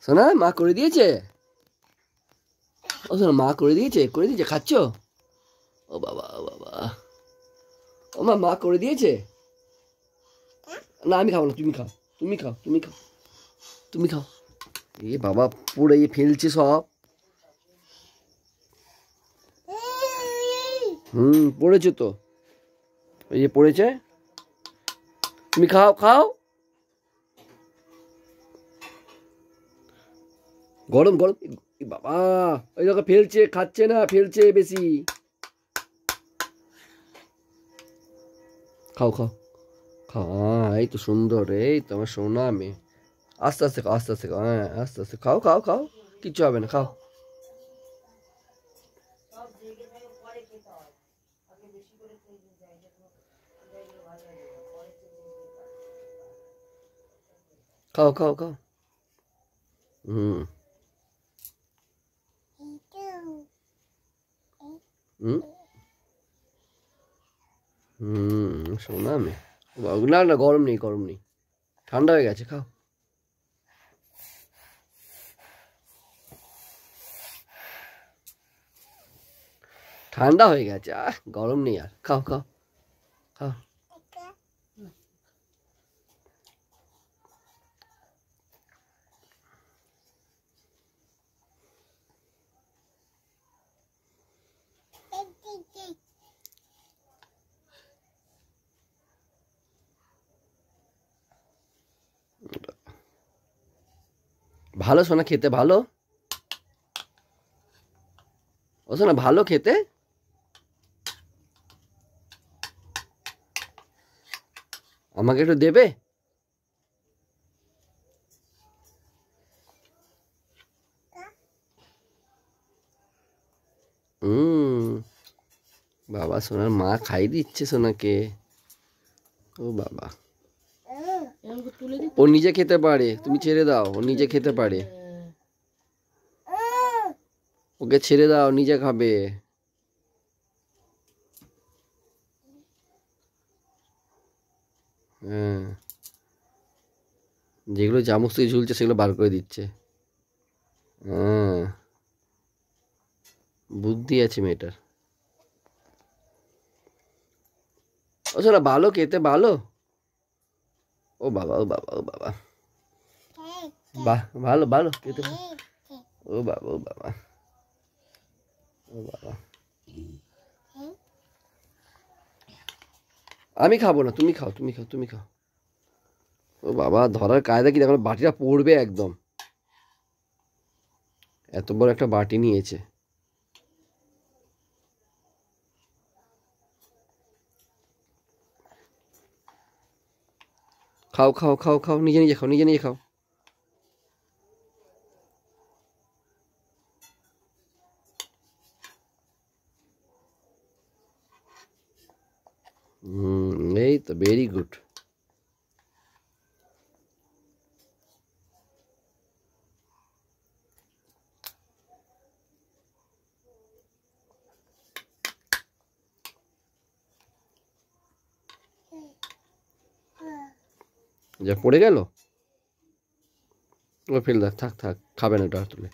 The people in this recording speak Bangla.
সোনা মা করে দিয়েছে? ও সোনা মা করে দিয়েছে খাচ্ছ? ও বাবা ও বাবা, ও মা করে দিয়েছে? না আমি খাবো না, তুমি খাও তুমি খাও তুমি খাও তুমি খাও। এ বাবা পুরো ফেলছে সব। পড়েছে তো, এই যে পড়েছে। তুমি খাও খাও। গরম গরম বাবা, ওই দেখো ফেলছে, খাচ্ছে না, ফেলছে বেশি। খাও খাও খাও, এই তো সুন্দর, এই তো আমার সোনা মেয়ে। আস্তে আস্তে খাও, আস্তে আস্তে খাও, হ্যাঁ আস্তে আস্তে খাও খাও খাও, কিচ্ছু হবে না, খাও। খাও খাও খাও। হুম হুম সোনা মেয়ে। না না গরম নেই, গরম নেই, ঠান্ডা হয়ে গেছে, খাও। ঠান্ডা হয়ে গেছে, গরম নেই আর, খাও খাও খাও। ভালো সোনা, খেতে ভালো। ও সোনা ভালো খেতে। আমাকে একটু দেবে? হুম বাবা, সোনার মা খাই দিচ্ছে সোনাকে। ও বাবা, ও নিজে খেতে পারে, তুমি ছেড়ে দাও, ও নিজে খেতে পারে, ওকে ছেড়ে দাও, নিজে খাবে। হ্যাঁ, যেগুলো চামচ থেকে ঝুলছে সেগুলো বার করে দিচ্ছে। হ্যাঁ, বুদ্ধি আছে মেয়েটার। ও শোনা ভালো খেতে ভালো। ও বাবা ও বাবা ও বাবা, বাহ ভালো ভালো খেতে। ও বাবা ও বাবা ও বাবা, আমি খাবো না, তুমি খাও তুমি খাও তুমি খাও। ও বাবা, ধরার কায়দা কি দেখো, বাটিটা পড়বে একদম। এত বড় একটা বাটি নিয়েছে। খাও খাও খাও খাও, নিজে নিজে খাও, নিজে নিজে খাও। এই তো ভেরি গুড। যা পড়ে গেল, ও ফেল, থাক থাক, খাবে না ওটা আর তুলে।